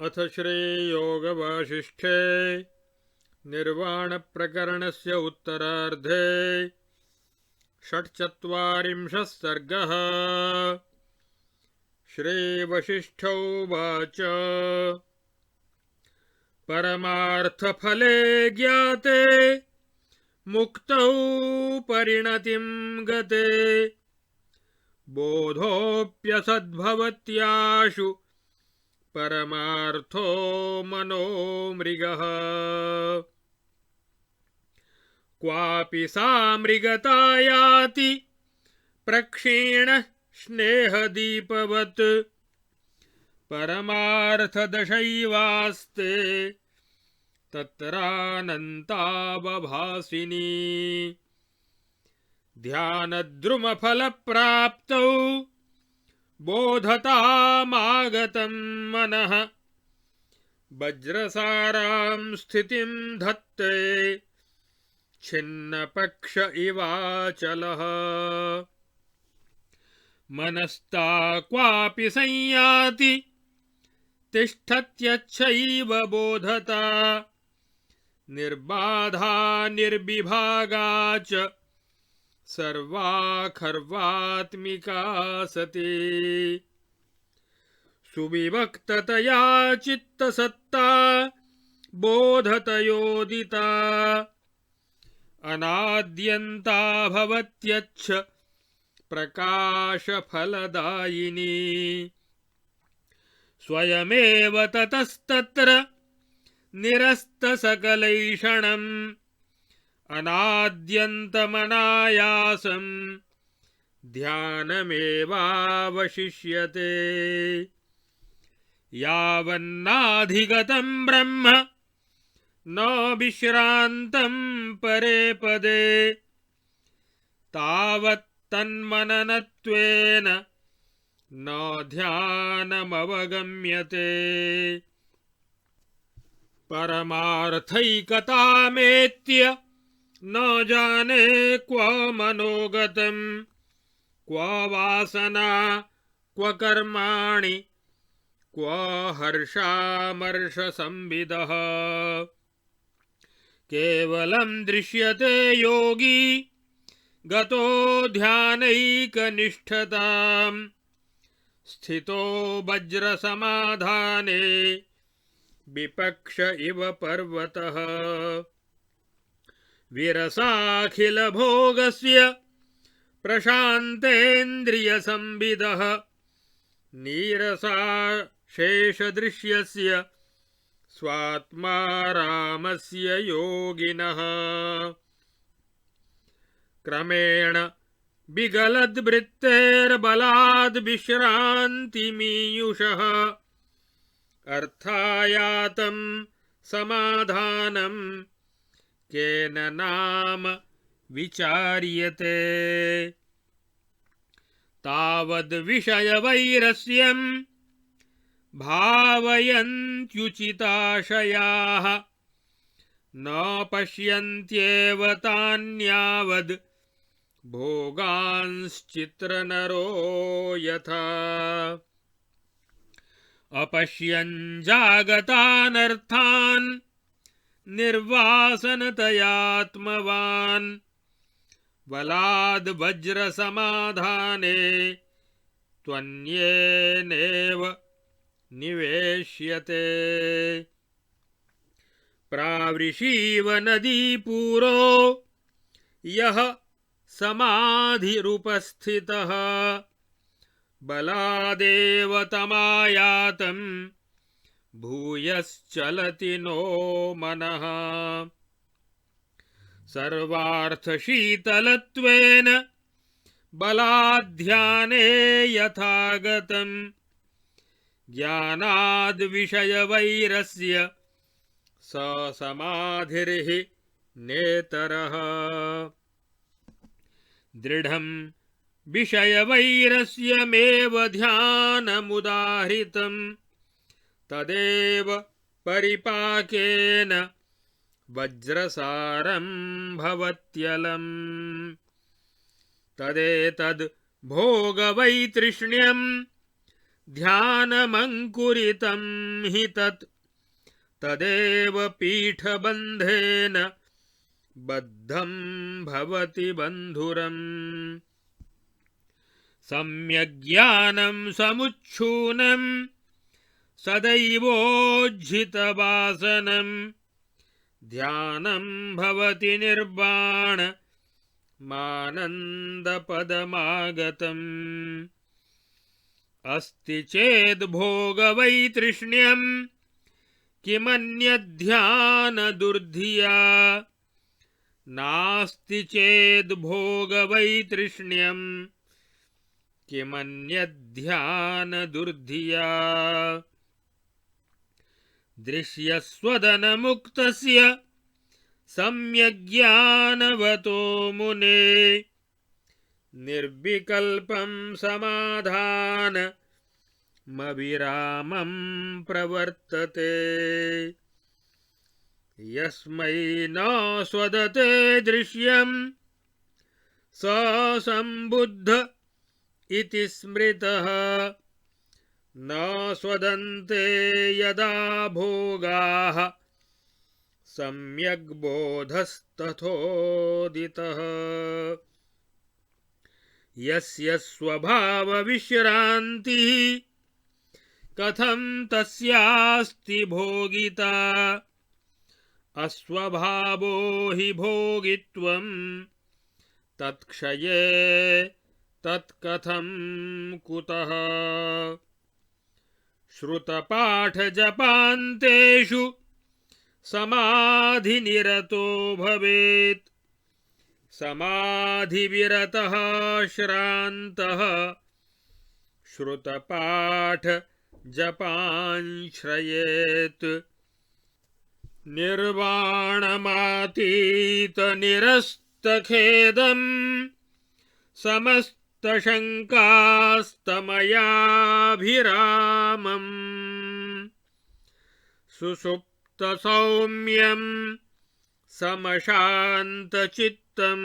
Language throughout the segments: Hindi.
अथ श्रीयोगवासिष्ठे निर्वाणप्रकरणस्य उत्तरार्धे षट्चत्वारिंशः सर्गः। श्रीवसिष्ठोवाच परमार्थफले ज्ञाते मुक्तौ परिणतिं गते बोधोऽप्यसद्भवत्याशु परमार्थो मनोमृगः। क्वापि सामृगता याति प्रक्षीणः स्नेहदीपवत् परमार्थदशैवास्ते तत्रानन्तावभासिनी। ध्यानद्रुमफलप्राप्तौ बोधतामागतं मनः वज्रसारां स्थितिं धत्ते छिन्नपक्ष इवाचलः। मनस्ता क्वापि संयाति तिष्ठत्यच्छैव बोधता निर्बाधा निर्विभागा च सर्वाखर्वात्मिका सती। सुविवक्ततया चित्तसत्ता बोधतयोदिता अनाद्यन्ता भवत्यच्छ प्रकाशफलदायिनी। स्वयमेव ततस्तत्र निरस्तसकलैषणम् अनाद्यन्तमनायासं ध्यानमेवावशिष्यते। यावन्नाधिगतं ब्रह्म न विश्रान्तं परे पदे तावत्तन्मननत्वेन न ध्यानमवगम्यते। परमार्थैकतामेत्य न जाने क्व मनोगतं क्व वासना क्व कर्माणि क्व हर्षामर्षसंविदः। केवलं दृश्यते योगी गतो ध्यानैकनिष्ठताम् स्थितो वज्रसमाधाने विपक्ष इव पर्वतः। विरसाखिलभोगस्य प्रशान्तेन्द्रियसंविदः नीरसा शेषदृश्यस्य स्वात्मा रामस्य योगिनः। क्रमेण विगलद्वृत्तेर्बलाद् विश्रान्तिमीयुषः अर्थायातं समाधानं केन नाम विचार्यते। तावद्विषयवैरस्यं भावयन्त्युचिताशयाः न पश्यन्त्येव तान्यावद् भोगांश्चित्रनरो यथा। अपश्यन् जागतानर्थान् निर्वासनतयात्मवान् बलाद् वज्रसमाधाने त्वन्येनेव निवेश्यते। प्रावृषीव नदी पूरो यः समाधिरुपस्थितः बलादेव तमायातं भूयश्चलति नो मनः। सर्वार्थशीतलत्वेन बलाध्याने यथागतं ज्ञानाद्विषयवैरस्य स समाधिर्हि नेतरः। दृढं विषयवैरस्यमेव ध्यानमुदाहृतं तदेव परिपाकेन वज्रसारं भवत्यलम्। तदेतद् भोगवैतृष्ण्यं ध्यानमङ्कुरितं हि तत् तदेव पीठबन्धेन बद्धं भवति बन्धुरम् सम्यग्ज्ञानं समुच्छूनं सदैवोज्झितवासनं ध्यानं भवति निर्वाण मानन्दपदमागतम् अस्ति चेद् भोगवैतृष्ण्यं किमन्यध्यानदुर्धिया नास्ति चेद् भोगवैतृष्ण्यं किमन्यध्यानदुर्धिया दृश्यस्वदनमुक्तस्य सम्यग्ज्ञानवतो मुने निर्विकल्पं समाधानमविरामं प्रवर्तते यस्मै न स्वदते दृश्यं स सम्बुद्ध इति स्मृतः न स्वदन्ते यदा भोगाः सम्यग् बोधस्तथोदितः यस्य स्वभावविश्रान्तिः कथं तस्यास्ति भोगिता अस्वभावो हि भोगित्वं तत्क्षये तत्कथं कुतः श्रुतपाठजपान्तेषु समाधिनिरतो भवेत् समाधिविरतः श्रान्तः श्रुतपाठजपान् श्रयेत् निर्वाणमातीतनिरस्तखेदं समस्तशङ्कास्तमयाभिरामम् सुषुप्तसौम्यं समशान्तचित्तं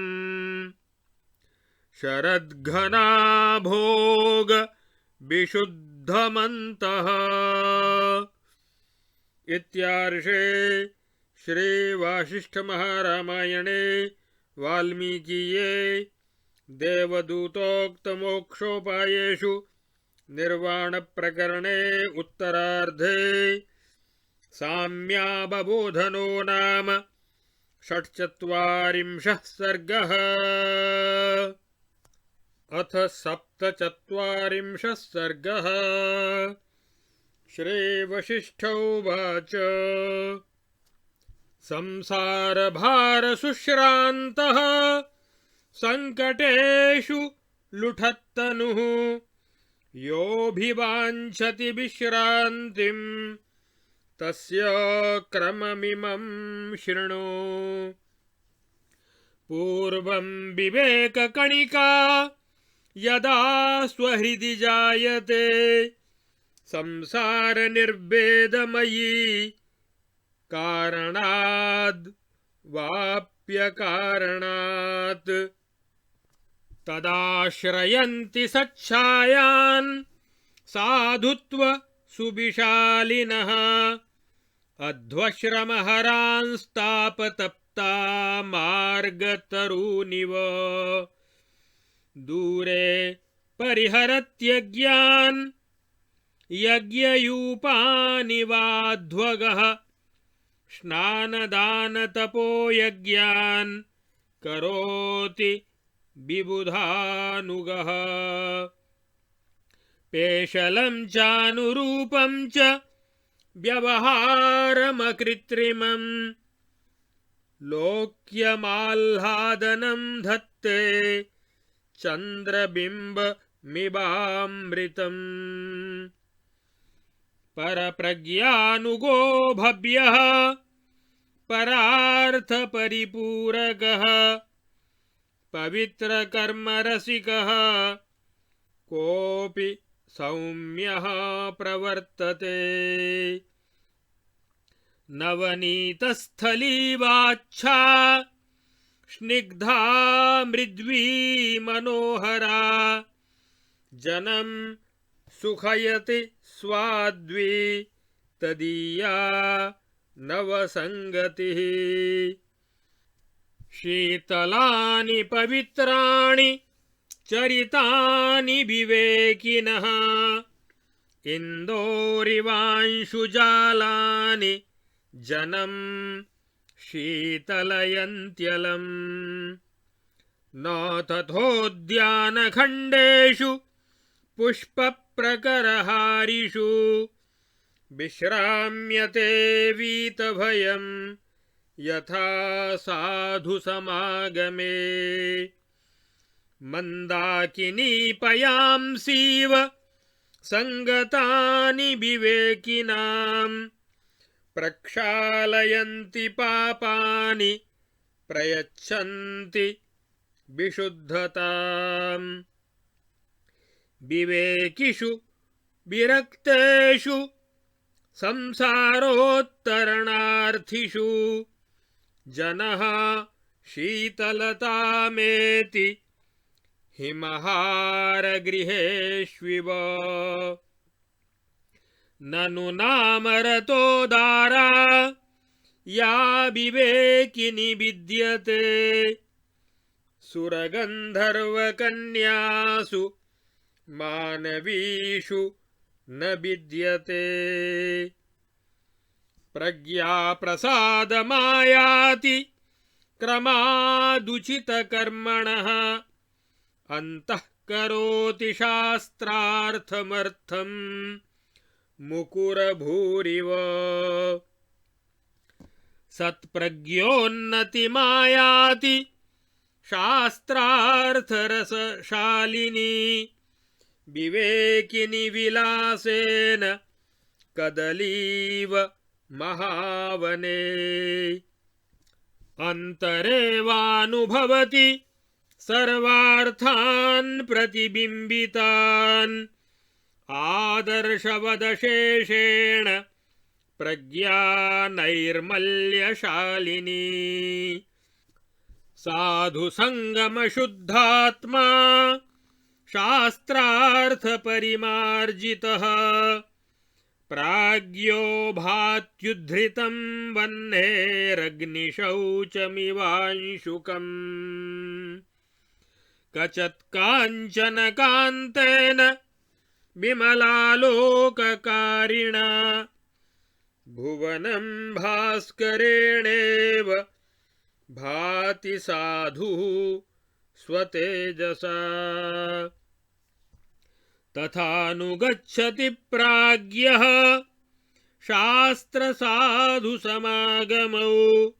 शरद्घनाभोग विशुद्धमन्तः। इत्यार्षे श्री वासिष्ठ महारामायणे वाल्मीकीये देवदूतोक्त मोक्षोपायेषु निर्वाण प्रकरणे उत्तरार्धे साम्यावबोधनो नाम षट्चत्वारिंशः सर्गः। अथ सप्तचत्वारिंशः सर्गः। श्रीवसिष्ठोवाच संसारभारसुश्रान्तः संकटेषु लुठत्तनुः योऽभिवाञ्छति विश्रान्तिं तस्य क्रममिमं शृणु। पूर्वं विवेककणिका यदा स्वहृदि जायते संसारनिर्वेदमयी कारणाद् वाप्यकारणात् तदाश्रयन्ति सच्छायान् साधुत्व सुविशालिनः अध्वश्रमहरांस्तापतप्ता मार्गतरूनिव दूरे परिहरत्यज्ञान् यज्ञयूपानिवाध्वगः स्नानदानतपोयज्ञान् करोति विबुधानुगः। पेशलं चानुरूपं च व्यवहारमकृत्रिमं लोक्यमाह्लादनं धत्ते चन्द्रबिम्बमिवामृतम्। परप्रज्ञानुगो भव्यः परार्थपरिपूरकः पवित्रकर्मरसिकः कोऽपि सौम्यः प्रवर्तते। नवनीतस्थलीवाच्छा स्निग्धा मृद्वी मनोहरा जनं सुखयति स्वाद्वी तदीया नवसंगतिः। शीतलानि पवित्राणि चरितानि विवेकिनः इन्दोरिवांशुजालानि जनं शीतलयन्त्यलम्। न तथोद्यानखण्डेषु पुष्पप्रकरहारिषु विश्राम्यते वीतभयं यथा साधु समागमे। मन्दाकिनी पयांसीव संगतानि विवेकिनां प्रक्षालयन्ति पापानि प्रयच्छन्ति विशुद्धताम्। विवेकिषु विरक्तेषु संसारोत्तरणार्थिषु जनः शीतलतामेति हिमहारगृहेष्विव। ननु नामरतोदारा या विवेकिनी विद्यते सुरगन्धर्वकन्यासु मानवीषु न विद्यते। प्रज्ञाप्रसादमायाति क्रमादुचितकर्मणः अन्तः करोति शास्त्रार्थमर्थं मुकुरभूरिव। सत्प्रज्ञोन्नतिमायाति शास्त्रार्थरसशालिनी विवेकिनी विलासेन कदलीव महावने। अन्तरेवानुभवति सर्वार्थान् प्रतिबिम्बितान् आदर्शवदशेषेण प्रज्ञा नैर्मल्यशालिनी। साधुसंगमशुद्धात्मा शास्त्रार्थपरिमार्जितः प्राज्ञो भात्युद्धृतं वह्नेरग्निशौचमिवांशुकम्। कचत्काञ्चनकान्तेन विमलालोककारिणा भुवनं भास्करेणेव भाति साधुः स्वतेजसा। तथानुगच्छति प्राज्ञः शास्त्रसाधुसमागमौ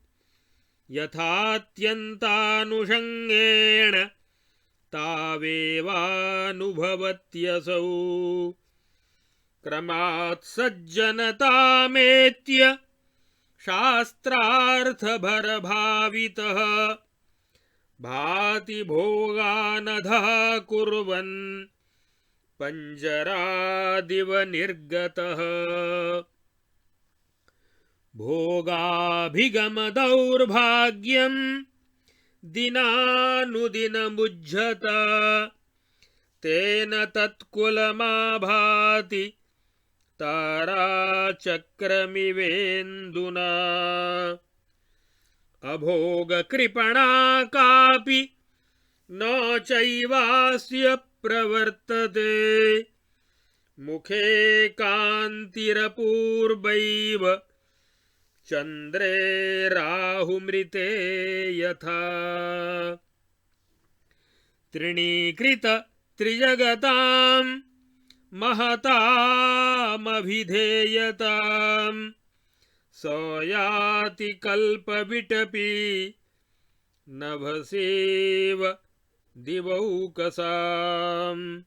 यथात्यन्तानुषङ्गेण तावेवानुभवत्यसौ। क्रमात् सज्जनतामेत्य शास्त्रार्थभरभावितः भाति भोगानधः कुर्वन् पञ्जरादिव निर्गतः। भोगाभिगमदौर्भाग्यं दिनानुदिनमुज्झत तेन तत्कुलमाभाति ताराचक्रमिवेन्दुना। अभोगकृपणा कापि न चैवास्य प्रवर्तते मुखे कान्तिरपूर्वैव चन्द्रे राहुमृते यथा। तृणीकृत त्रिजगतां महतामभिधेयतां स याति कल्पविटपि नभसेव दिवौकसाम्।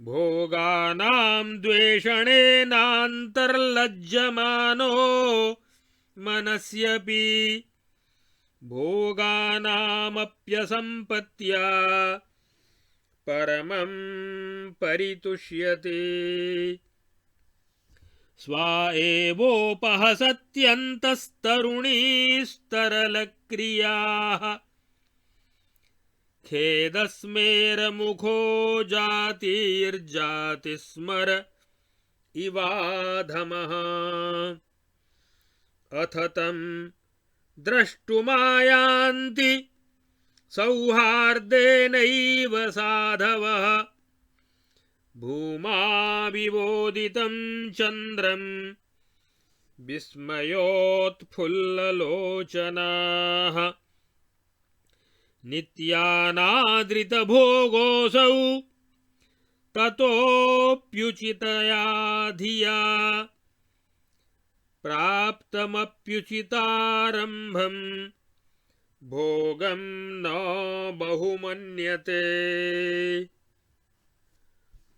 भोगानां द्वेषणेनान्तर्लज्जमानो मनस्यपि भोगानामप्यसम्पत्त्या परमं परितुष्यते। स्वा एवोपहसत्यन्तस्तरुणीस्तरलक्रियाः खेदस्मेरमुखो जातिर्जातिस्मर इवाधमः अथ तं द्रष्टुमायान्ति सौहार्देनैव साधवः भूमा विवोदितं चन्द्रं विस्मयोत्फुल्ललोचनाः नित्यानादृतभोगोऽसौ ततोऽप्युचितया धिया प्राप्तमप्युचितारम्भं भोगं न बहुमन्यते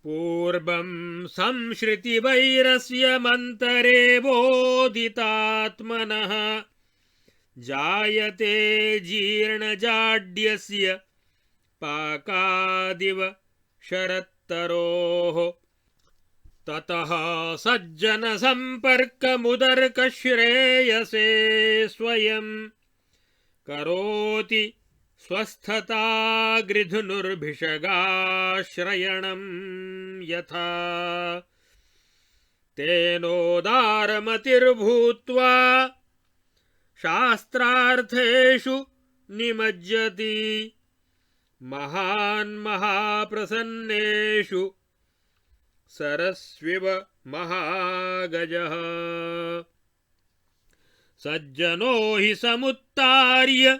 पूर्वं संश्रुतिवैरस्य मन्तरे बोधितात्मनः जायते जीर्णजाड्यस्य पाकादिव शरत्तरोः ततः सज्जनसम्पर्कमुदर्कश्रेयसे स्वयं करोति स्वस्थतागृधनुर्भिषगाश्रयणं यथा तेनोदारमतिर्भूत्वा शास्त्रार्थेषु निमज्जति महाप्रसन्नेषु सरस्विव महागजः सज्जनो हि समुत्तार्य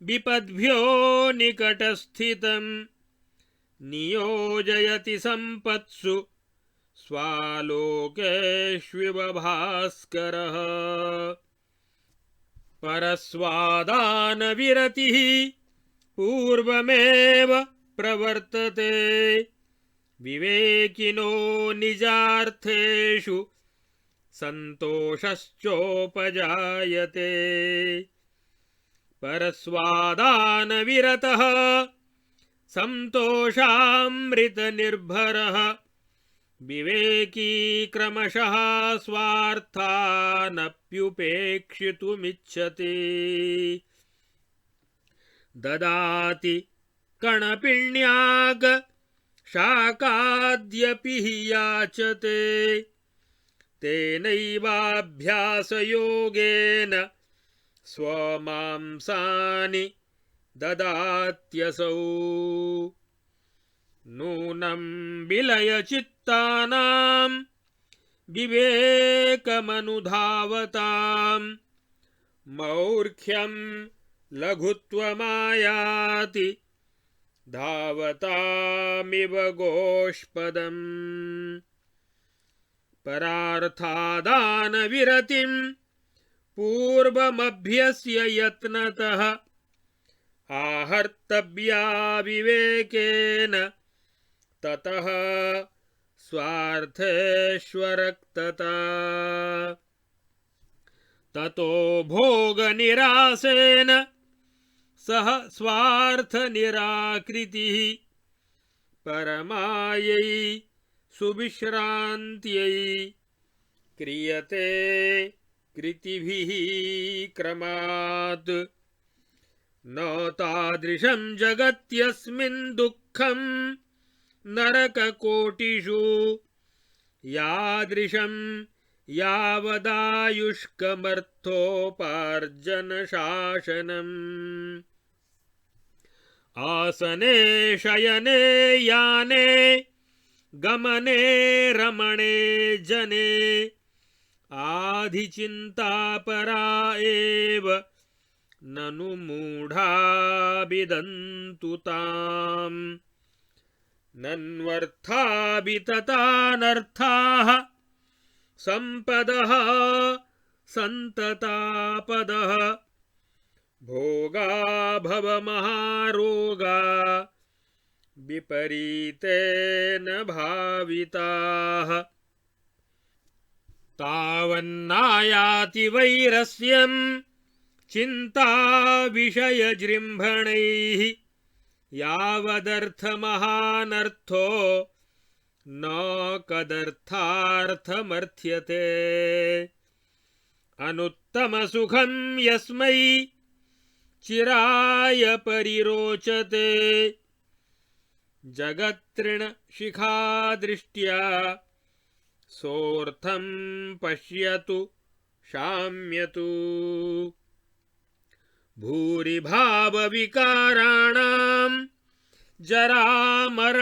विपद्भ्यो निकटस्थितं नियोजयति सम्पत्सु स्वालोकेष्विव भास्करः परस्वादानविरतिः पूर्वमेव प्रवर्तते विवेकिनो निजार्थेषु सन्तोषश्चोपजायते परस्वादानविरतः सन्तोषामृतनिर्भरः विवेकी क्रमशः स्वार्थानप्युपेक्षितुमिच्छति ददाति कणपिण्याग शाकाद्यपि हि याचते तेनैवाभ्यासयोगेन स्वमांसानि ददात्यसौ नूनं विलयचित्तानां विवेकमनुधावतां मौर्ख्यं लघुत्वमायाति धावतामिव गोष्पदम् परार्थादानविरतिं पूर्वमभ्यस्य यत्नतः आहर्तव्या विवेकेन ततः स्वार्थेष्वरक्तता ततो भोगनिरासेन सह स्वार्थनिराकृतिः परमायै सुविश्रान्त्यै क्रियते कृतिभिः क्रमात् न तादृशं जगत्यस्मिन् दुःखं नरककोटिषु यादृशं यावदायुष्कमर्थोपार्जनशासनम् आसने शयने याने गमने रमणे जने आधिचिन्तापरा एव ननु मूढा विदन्तु ताम् नन्वर्थाभिततानर्थाः सम्पदः सन्ततापदः भोगा भवमहारोगा विपरीतेन भाविताः तावन्नायाति वैरस्यं चिन्ता विषयजृम्भणैः यावदर्थमहानर्थो न कदर्थार्थमर्थ्यते अनुत्तमसुखं यस्मै चिराय परिरोचते जगत्तृण शिखा दृष्ट्या सोऽर्थं पश्यतु शाम्यतु भूरिभावविकाराणां जरामरणकर्मणां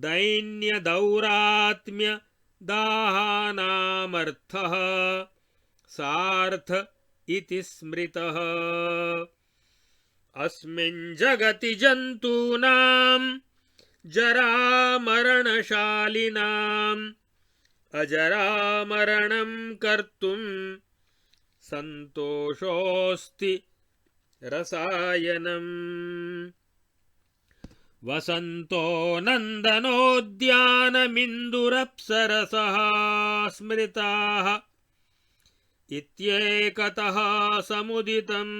दैन्यदौरात्म्यदाहानामर्थः सार्थ इति स्मृतः अस्मिन् जगति जन्तूनां जरामरणशालिनाम् अजरामरणं कर्तुं सन्तोषोऽस्ति रसायनम् वसन्तो नन्दनोद्यानमिन्दुरप्सरसः स्मृताः इत्येकतः समुदितं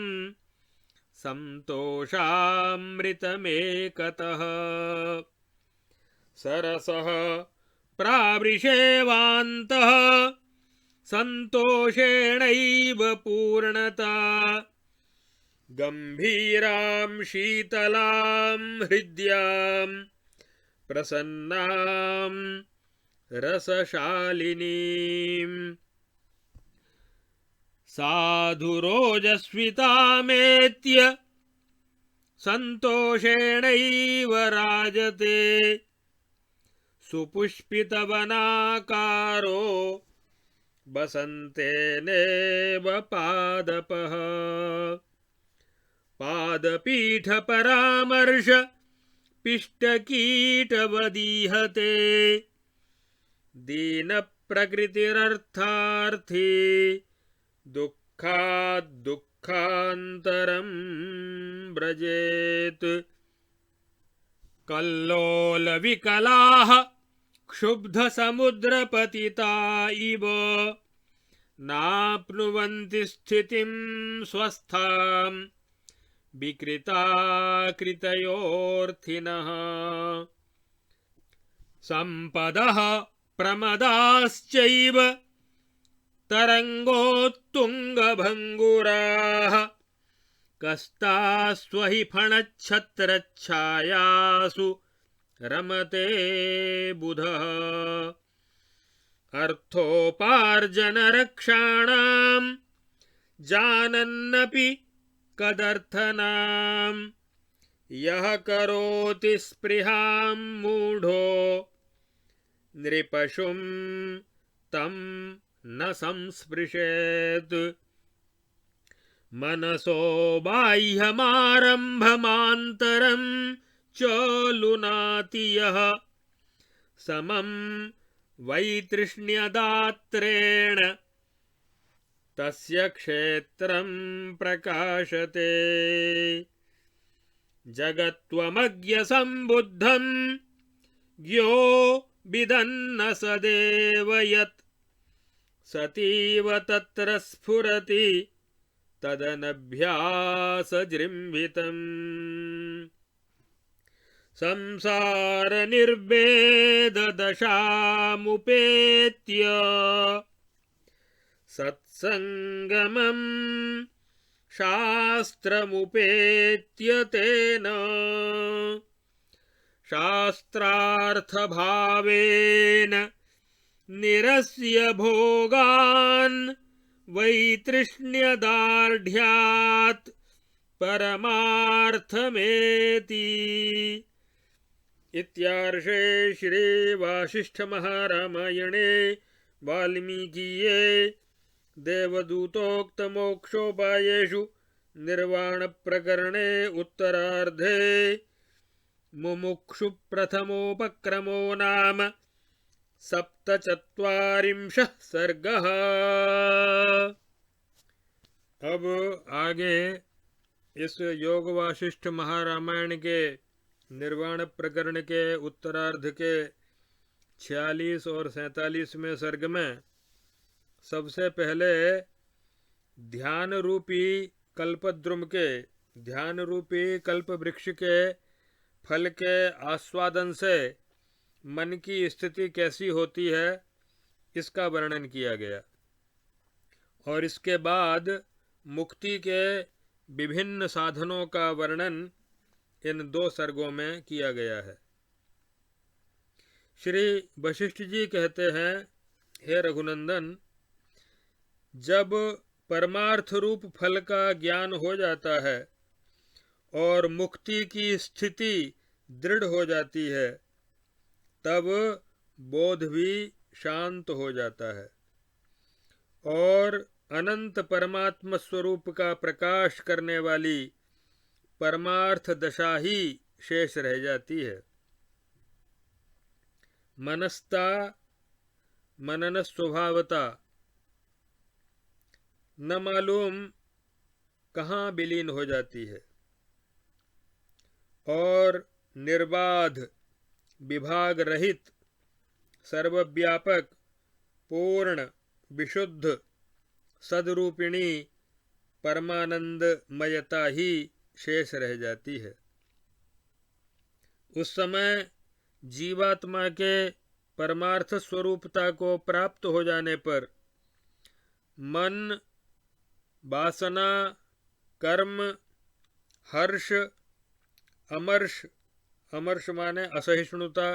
सन्तोषामृतमेकतः सरसः प्रावृषेवान्तः सन्तोषेणैव पूर्णता गम्भीरां शीतलां हृद्यां प्रसन्नां रसशालिनीं साधुरोजस्वितामेत्य सन्तोषेणैव राजते सुपुष्पितवनाकारो वसन्तेनेव पादपः पादपीठपरामर्श पिष्टकीटवदीहते दीनप्रकृतिरर्थार्थी दुःखाद्दुःखान्तरं व्रजेत् कल्लोलविकलाः क्षुब्धसमुद्रपतिता इव नाप्नुवन्ति स्थितिं स्वस्थां विकृताकृतयोऽर्थिनः सम्पदः प्रमदाश्चैव तरङ्गोत्तुङ्गभङ्गुराः कस्तास्त्वहि फणच्छत्रच्छायासु रमते बुधः अर्थोपार्जनरक्षाणां जानन्नपि कदर्थनां यः करोति स्पृहां मूढो नृपशुं तं न संस्पृशेत् मनसो बाह्यमारम्भमान्तरं च लुनाति यः समं वैतृष्ण्यदात्रेण तस्य क्षेत्रं प्रकाशते जगत्त्वमज्ञसम्बुद्धं ज्ञो विदन्न सदेव यत् सतीव तत्र स्फुरति तदनभ्यासजृम्भितम् संसारनिर्वेददशामुपेत्य सत्सङ्गमं शास्त्रमुपेत्य तेन शास्त्रार्थभावेन निरस्य भोगान् वैतृष्ण्यदार्ढ्यात् परमार्थमेति। इत्यार्षे श्री वासिष्ठ महारामायणे वाल्मीकीये देवदूतोक्त मोक्षोपायेषु निर्वाण प्रकरणे उत्तरार्धे मुमुक्षु प्रथमोपक्रमो नाम 47 सर्गः। अब आगे इस योग वासिष्ठ महारामायण के निर्वाण प्रकरण के उत्तरार्ध के 46 और 47वें सर्ग में सबसे पहले ध्यान रूपी कल्पद्रुम के ध्यान रूपी कल्प वृक्ष के फल के आस्वादन से मन की स्थिति कैसी होती है इसका वर्णन किया गया और इसके बाद मुक्ति के विभिन्न साधनों का वर्णन इन 2 सर्गों में किया गया है। श्री वशिष्ठ जी कहते हैं, हे रघुनंदन, जब परमार्थ रूप फल का ज्ञान हो जाता है और मुक्ति की स्थिति दृढ़ हो जाती है, तब बोध भी शांत हो जाता है और अनंत परमात्म स्वरूप का प्रकाश करने वाली परमार्थ दशा ही शेष रह जाती है। मनस्ता मनन स्वभावता न मालूम कहाँ विलीन हो जाती है और निर्बाध, विभाग रहित, सर्वव्यापक, पूर्ण, विशुद्ध, सदरूपिणी परमानंदमयता ही शेष रह जाती है। उस समय जीवात्मा के परमार्थ स्वरूपता को प्राप्त हो जाने पर मन, वासना, कर्म, हर्ष, अमर्ष, अमर्ष माने असहिष्णुता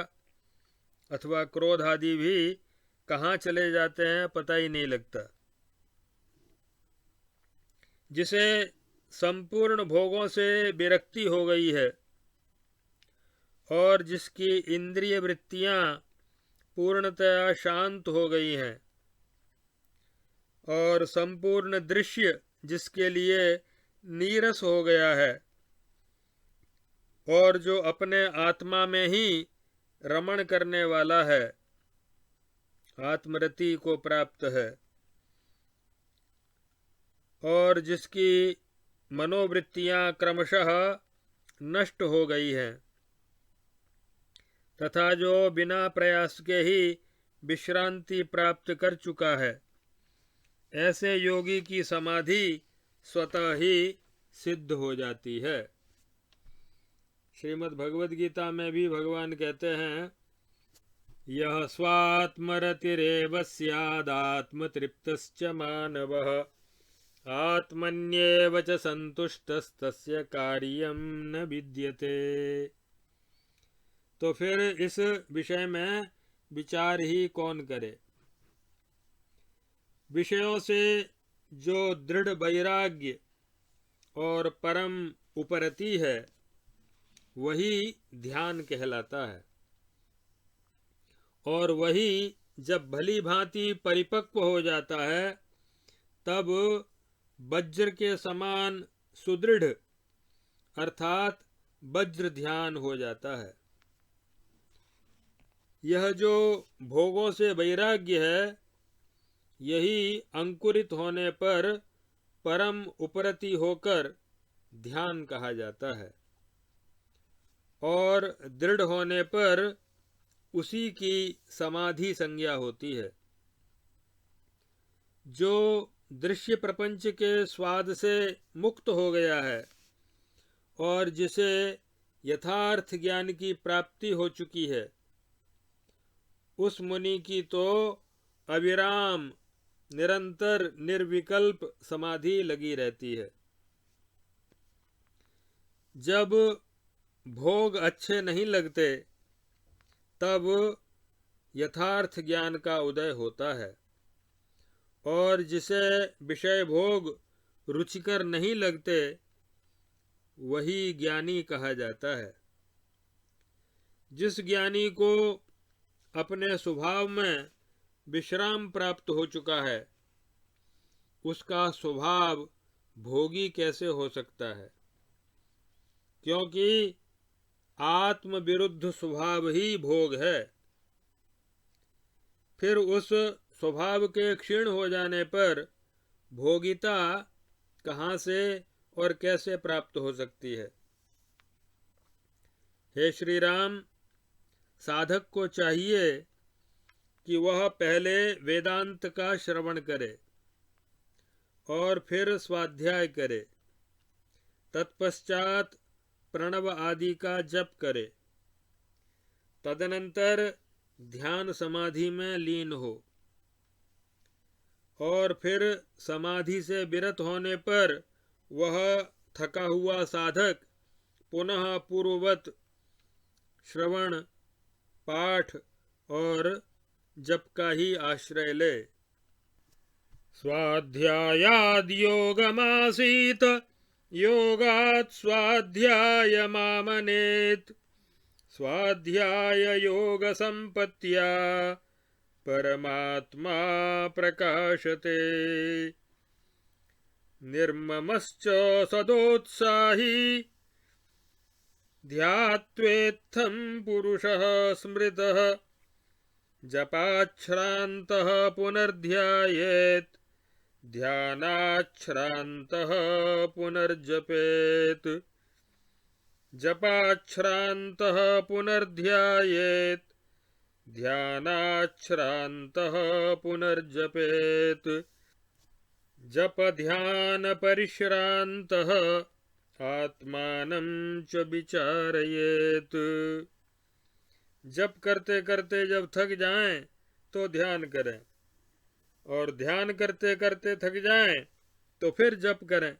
अथवा क्रोध आदि भी कहाँ चले जाते हैं पता ही नहीं लगता। जिसे संपूर्ण भोगों से विरक्ति हो गई है और जिसकी इंद्रिय वृत्तियां पूर्णतया शांत हो गई हैं और संपूर्ण दृश्य जिसके लिए नीरस हो गया है और जो अपने आत्मा में ही रमण करने वाला है, आत्मरति को प्राप्त है और जिसकी मनोवृत्तियां क्रमशः नष्ट हो गई हैं तथा जो बिना प्रयास के ही विश्रांति प्राप्त कर चुका है, ऐसे योगी की समाधि स्वतः ही सिद्ध हो जाती है। श्रीमद् भगवद गीता में भी भगवान कहते हैं, यह स्वात्मरतिरेव स्यादात्मतृप्तश्च मानवः आत्मन्येव च संतुष्टस्तस्य कार्यं न विद्यते। तो फिर इस विषय में विचार ही कौन करे। विषयों से जो दृढ़ वैराग्य और परम उपरति है वही ध्यान कहलाता है और वही जब भली भांति परिपक्व हो जाता है तब वज्र के समान सुदृढ़ अर्थात वज्र ध्यान हो जाता है। यह जो भोगों से वैराग्य है यही अंकुरित होने पर परम उपरति होकर ध्यान कहा जाता है और दृढ़ होने पर उसी की समाधि संज्ञा होती है। जो दृश्य प्रपंच के स्वाद से मुक्त हो गया है और जिसे यथार्थ ज्ञान की प्राप्ति हो चुकी है, उस मुनि की तो अविराम निरंतर निर्विकल्प समाधि लगी रहती है। जब भोग अच्छे नहीं लगते तब यथार्थ ज्ञान का उदय होता है और जिसे विषय भोग रुचिकर नहीं लगते वही ज्ञानी कहा जाता है। जिस ज्ञानी को अपने स्वभाव में विश्राम प्राप्त हो चुका है उसका स्वभाव भोगी कैसे हो सकता है, क्योंकि आत्म विरुद्ध स्वभाव ही भोग है। फिर उस स्वभाव के क्षीण हो जाने पर भोगिता कहाँ से और कैसे प्राप्त हो सकती है। हे श्री राम, साधक को चाहिए कि वह पहले वेदांत का श्रवण करे और फिर स्वाध्याय करे, तत्पश्चात प्रणव आदि का जप करे, तदनंतर ध्यान समाधि में लीन हो और फिर समाधि से विरत होने पर वह थका हुआ साधक पुनः पूर्ववत श्रवण, पाठ और जप का ही आश्रय ले। स्वाध्यायाद् योगमासीत योगात् स्वाध्यायमामनेत् स्वाध्याय योग संपत्त्या परमात्मा प्रकाशते। निर्ममश्च सदोत्साही ध्यात्वेत्थं पुरुषः स्मृतः जपाच्छ्रान्तः पुनर्ध्यायेत् ध्यानाच्छ्रान्तः पुनर्जपेत् जपाच्छ्रान्तः पुनर्ध्यायेत् ध्यानाच्छ्रान्तः पुनर्जपेत् जप ध्यान परिश्रान्तः आत्मानं च विचारयेत्। जप करते करते जब थक जाएं तो ध्यान करें, और ध्यान करते करते थक जाएं तो फिर जप करें,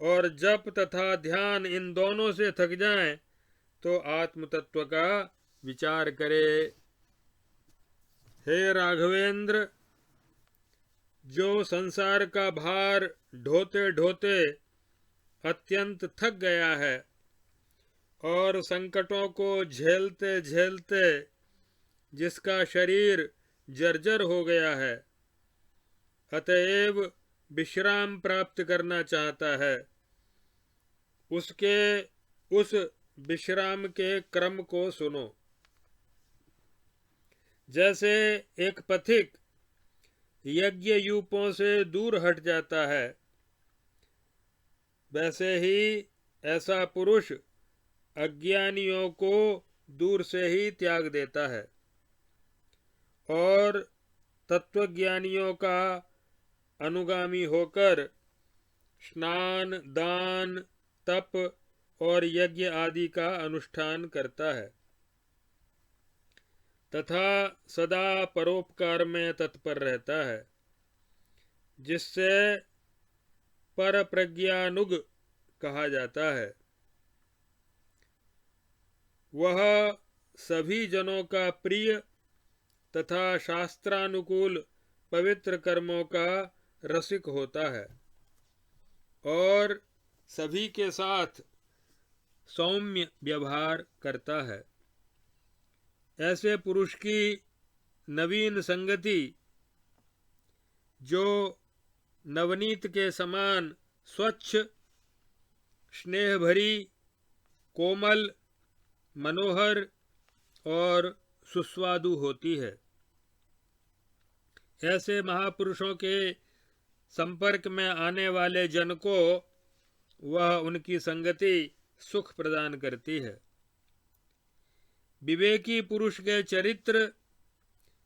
और जप तथा ध्यान इन दोनों से थक जाएं तो आत्म तत्व का विचार करे। हे राघवेंद्र, जो संसार का भार ढोते ढोते अत्यंत थक गया है और संकटों को झेलते झेलते जिसका शरीर जर्जर हो गया है, अतएव विश्राम प्राप्त करना चाहता है, उसके उस विश्राम के क्रम को सुनो। जैसे एक पथिक यज्ञ यूपों से दूर हट जाता है, वैसे ही ऐसा पुरुष अज्ञानियों को दूर से ही त्याग देता है और तत्वज्ञानियों का अनुगामी होकर स्नान, दान, तप और यज्ञ आदि का अनुष्ठान करता है तथा सदा परोपकार में तत्पर रहता है, जिससे परप्रज्ञानुग कहा जाता है। वह सभी जनों का प्रिय तथा शास्त्रानुकूल पवित्र कर्मों का रसिक होता है और सभी के साथ सौम्य व्यवहार करता है। ऐसे पुरुष की नवीन संगति, जो नवनीत के समान स्वच्छ, स्नेह भरी, कोमल, मनोहर और सुस्वादु होती है, ऐसे महापुरुषों के संपर्क में आने वाले जन को वह उनकी संगति सुख प्रदान करती है। विवेकी पुरुष के चरित्र,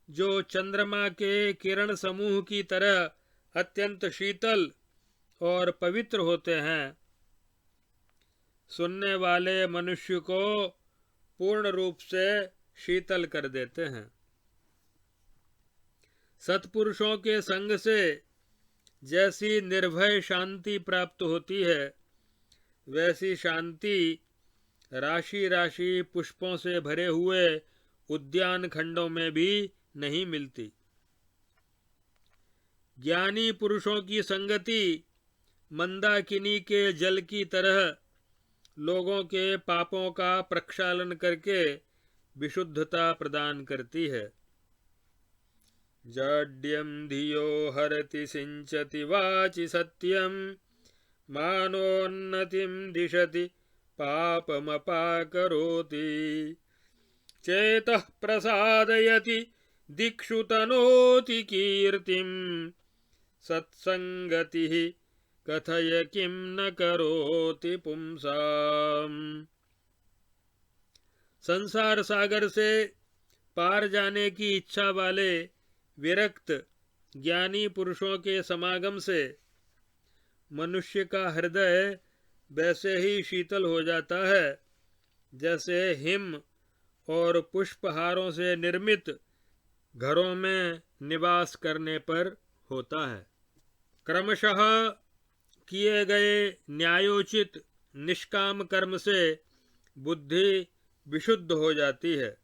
जो चंद्रमा के किरण समूह की तरह अत्यंत शीतल और पवित्र होते हैं, सुनने वाले मनुष्य को पूर्ण रूप से शीतल कर देते हैं। सत्पुरुषों के संग से जैसी निर्भय शांति प्राप्त होती है, वैसी शांति राशि राशि पुष्पों से भरे हुए उद्यान खंडों में भी नहीं मिलती। ज्ञानी पुरुषों की संगति मंदाकिनी के जल की तरह लोगों के पापों का प्रक्षालन करके विशुद्धता प्रदान करती है। जाड्यं धियो हरति सिंचति वाचि सत्यं मानोन्नतिं दिशति पापमपाकरोति चेतः प्रसादयति दिक्षु तनोति कीर्तिं सत्संगतिः कथय किं न करोति पुंसाम्। संसार सागर से पार जाने की इच्छा वाले विरक्त ज्ञानी पुरुषों के समागम से मनुष्य का हृदय वैसे ही शीतल हो जाता है जैसे हिम और पुष्पहारों से निर्मित घरों में निवास करने पर होता है। क्रमशः किए गए न्यायोचित निष्काम कर्म से बुद्धि विशुद्ध हो जाती है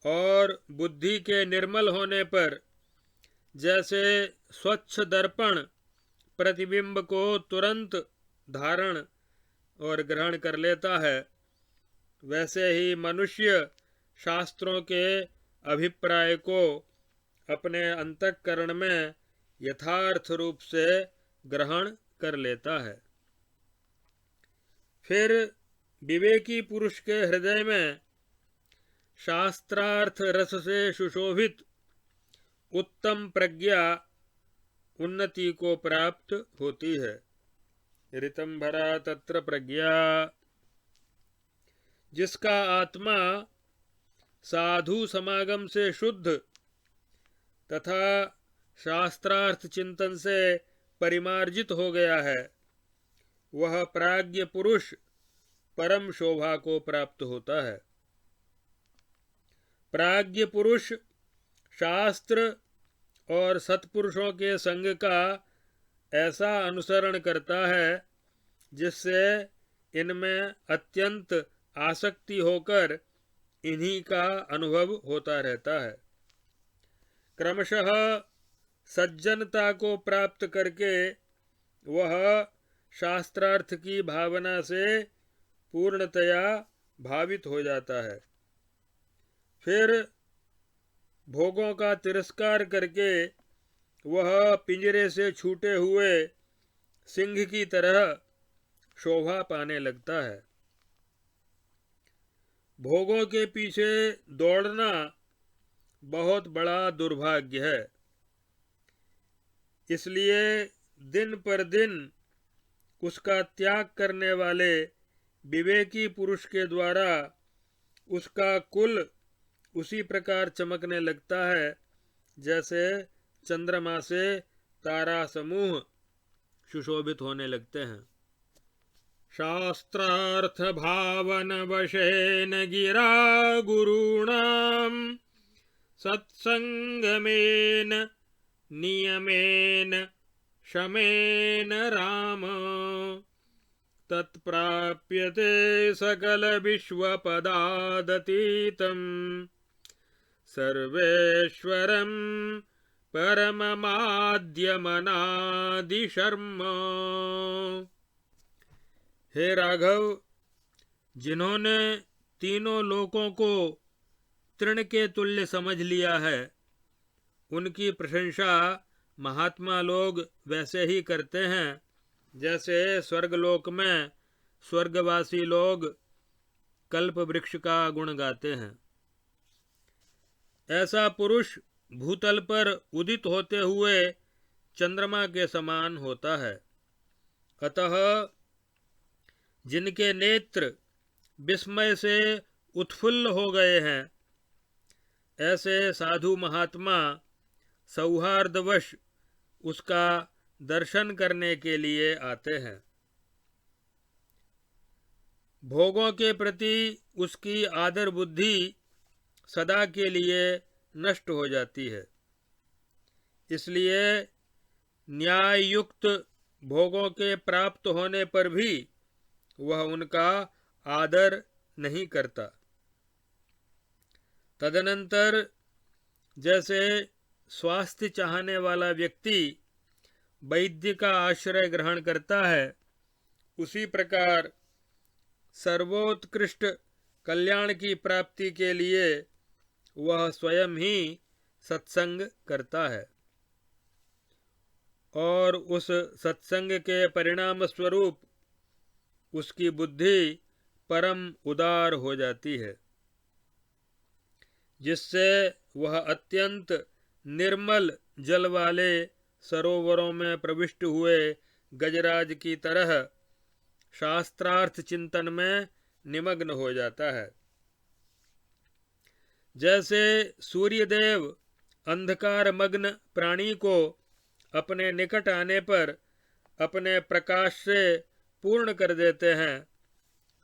और बुद्धि के निर्मल होने पर जैसे स्वच्छ दर्पण प्रतिबिंब को तुरंत धारण और ग्रहण कर लेता है, वैसे ही मनुष्य शास्त्रों के अभिप्राय को अपने अंतःकरण में यथार्थ रूप से ग्रहण कर लेता है। फिर विवेकी पुरुष के हृदय में शास्त्रार्थ रस से सुशोभित उत्तम प्रज्ञा उन्नति को प्राप्त होती है। ऋतंभरा तत्र प्रज्ञा, जिसका आत्मा साधु समागम से शुद्ध तथा शास्त्रार्थ चिंतन से परिमार्जित हो गया है, वह प्राज्ञ पुरुष परम शोभा को प्राप्त होता है। प्राज्ञ पुरुष शास्त्र और सत्पुरुषों के संग का ऐसा अनुसरण करता है जिससे इनमें अत्यंत आसक्ति होकर इन्हीं का अनुभव होता रहता है। क्रमशः सज्जनता को प्राप्त करके वह शास्त्रार्थ की भावना से पूर्णतया भावित हो जाता है। फिर भोगों का तिरस्कार करके वह पिंजरे से छूटे हुए सिंह की तरह शोभा पाने लगता है। भोगों के पीछे दौड़ना बहुत बड़ा दुर्भाग्य है, इसलिए दिन पर दिन उसका त्याग करने वाले विवेकी पुरुष के द्वारा उसका कुल उसी प्रकार चमकने लगता है जैसे चंद्रमा से तारा समूह सुशोभित होने लगते हैं। शास्त्रार्थ भावन वशेन गिरा गुरूणाम सत्संगमेन नियमेन शमेन राम तत्प्राप्यते सकल विश्वपदादतीतं सर्वेश्वरं परममाद्यमनादिशर्म। हे राघव, जिन्होंने तीनों लोकों को तृण के तुल्य समझ लिया है, उनकी प्रशंसा महात्मा लोग वैसे ही करते हैं जैसे स्वर्गलोक में स्वर्गवासी लोग कल्प वृक्ष का गुण गाते हैं। ऐसा पुरुष भूतल पर उदित होते हुए चंद्रमा के समान होता है। अतः जिनके नेत्र विस्मय से उत्फुल्ल हो गए हैं, ऐसे साधु महात्मा सौहार्दवश उसका दर्शन करने के लिए आते हैं। भोगों के प्रति उसकी आदर बुद्धि सदा के लिए नष्ट हो जाती है, इसलिए न्याय युक्त भोगों के प्राप्त होने पर भी वह उनका आदर नहीं करता। तदनंतर जैसे स्वास्थ्य चाहने वाला व्यक्ति वैद्य का आश्रय ग्रहण करता है, उसी प्रकार सर्वोत्कृष्ट कल्याण की प्राप्ति के लिए वह स्वयं ही सत्संग करता है और उस सत्संग के परिणाम स्वरूप उसकी बुद्धि परम उदार हो जाती है, जिससे वह अत्यंत निर्मल जल वाले सरोवरों में प्रविष्ट हुए गजराज की तरह शास्त्रार्थ चिंतन में निमग्न हो जाता है। जैसे सूर्यदेव अंधकार मग्न प्राणी को अपने निकट आने पर अपने प्रकाश से पूर्ण कर देते हैं,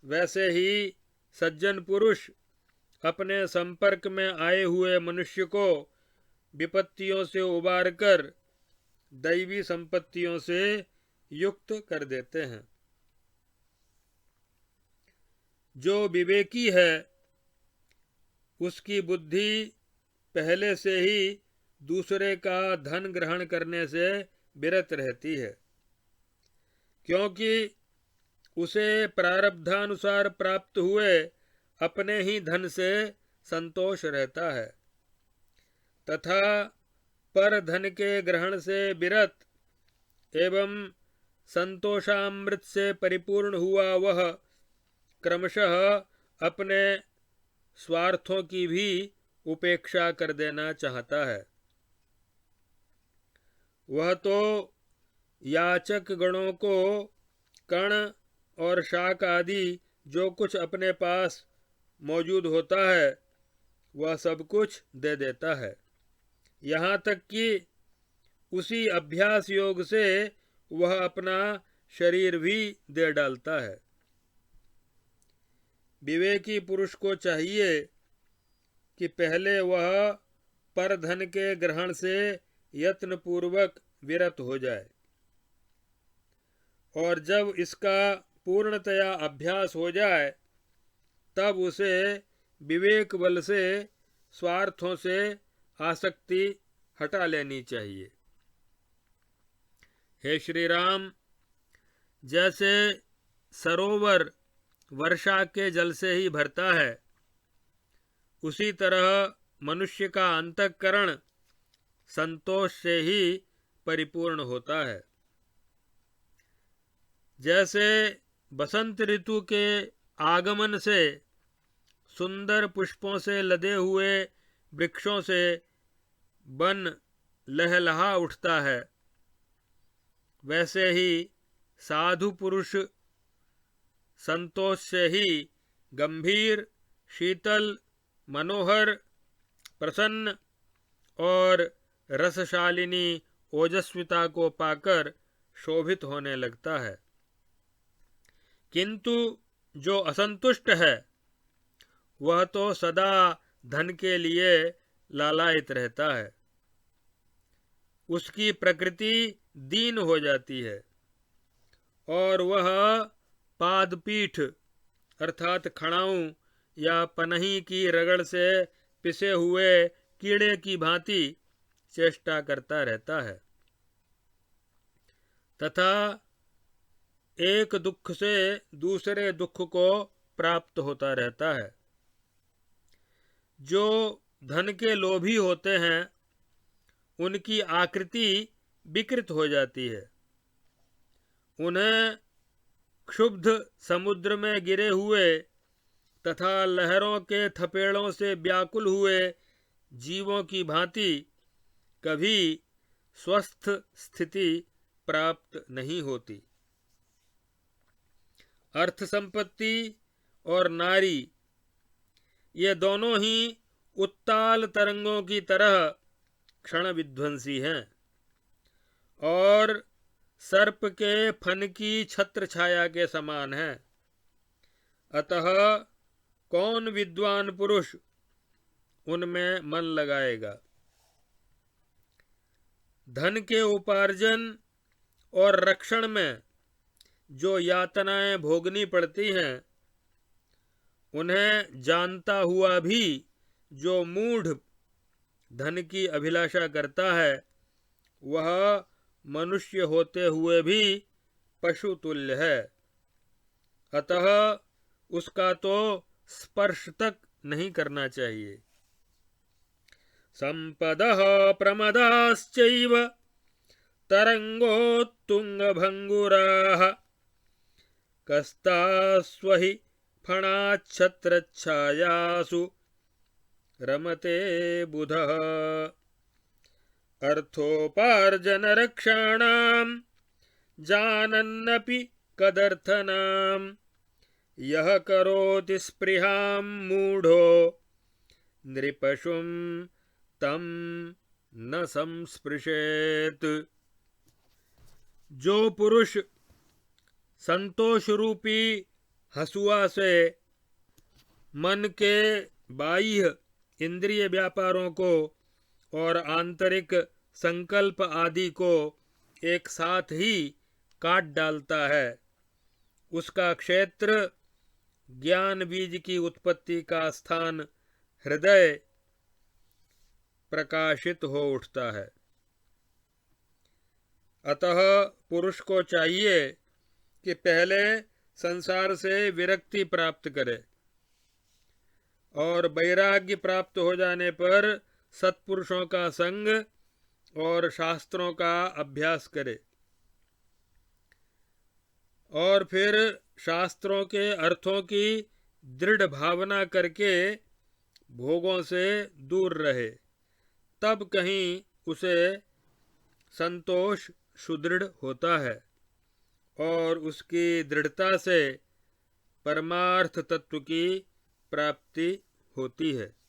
वैसे ही सज्जन पुरुष अपने संपर्क में आए हुए मनुष्य को विपत्तियों से उबारकर दैवी संपत्तियों से युक्त कर देते हैं। जो विवेकी है उसकी बुद्धि पहले से ही दूसरे का धन ग्रहण करने से विरत रहती है, क्योंकि उसे प्रारब्धानुसार प्राप्त हुए अपने ही धन से संतोष रहता है, तथा पर धन के ग्रहण से विरत एवं संतोषामृत से परिपूर्ण हुआ वह क्रमशः अपने स्वार्थों की भी उपेक्षा कर देना चाहता है। वह तो याचक गणों को कण और शाक आदि जो कुछ अपने पास मौजूद होता है वह सब कुछ दे देता है, यहाँ तक कि उसी अभ्यास योग से वह अपना शरीर भी दे डालता है। विवेकी पुरुष को चाहिए कि पहले वह पर धन के ग्रहण से यत्न पूर्वक विरत हो जाए, और जब इसका पूर्णतया अभ्यास हो जाए तब उसे विवेक बल से स्वार्थों से आसक्ति हटा लेनी चाहिए। हे श्री राम, जैसे सरोवर वर्षा के जल से ही भरता है, उसी तरह मनुष्य का अंतःकरण संतोष से ही परिपूर्ण होता है। जैसे बसंत ऋतु के आगमन से सुंदर पुष्पों से लदे हुए वृक्षों से वन लहलहा उठता है, वैसे ही साधु पुरुष संतोष से ही गंभीर, शीतल, मनोहर, प्रसन्न और रसशालिनी ओजस्विता को पाकर शोभित होने लगता है। किंतु जो असंतुष्ट है वह तो सदा धन के लिए लालायित रहता है। उसकी प्रकृति दीन हो जाती है और वह पादपीठ अर्थात खड़ाऊं या पनही की रगड़ से पिसे हुए कीड़े की भांति चेष्टा करता रहता है, तथा एक दुख से दूसरे दुख को प्राप्त होता रहता है। जो धन के लोभी होते हैं उनकी आकृति विकृत हो जाती है। उन्हें क्षुब्ध समुद्र में गिरे हुए तथा लहरों के थपेड़ों से व्याकुल हुए जीवों की भांति कभी स्वस्थ स्थिति प्राप्त नहीं होती। अर्थ संपत्ति और नारी ये दोनों ही उत्ताल तरंगों की तरह क्षण विध्वंसी हैं और सर्प के फन की छत्र छाया के समान है। अतः कौन विद्वान पुरुष उनमें मन लगाएगा? धन के उपार्जन और रक्षण में जो यातनाएं भोगनी पड़ती हैं उन्हें जानता हुआ भी जो मूढ़ धन की अभिलाषा करता है वह मनुष्य होते हुए भी पशु तुल्य है। अतः उसका तो स्पर्श तक नहीं करना चाहिए। संपदः प्रमदाश्चैव तरंगोत्तुंगभंगुराः कस्तास्वहि फणाच्छत्रच्छायासु रमते बुधः अर्थोपार्जनरक्षाणां जानन्नपि कदर्थनां यः करोति स्पृहां मूढो नृपशुं तं न संस्पृशेत। जो पुरुष संतोष रूपी हसुआ से मन के बाह्य इंद्रिय व्यापारों को और आंतरिक संकल्प आदि को एक साथ ही काट डालता है, उसका क्षेत्र ज्ञान बीज की उत्पत्ति का स्थान हृदय प्रकाशित हो उठता है। अतः पुरुष को चाहिए कि पहले संसार से विरक्ति प्राप्त करे और वैराग्य प्राप्त हो जाने पर सत्पुरुषों का संग और शास्त्रों का अभ्यास करे और फिर शास्त्रों के अर्थों की दृढ़ भावना करके भोगों से दूर रहे, तब कहीं उसे संतोष सुदृढ़ होता है और उसकी दृढ़ता से परमार्थ तत्व की प्राप्ति होती है।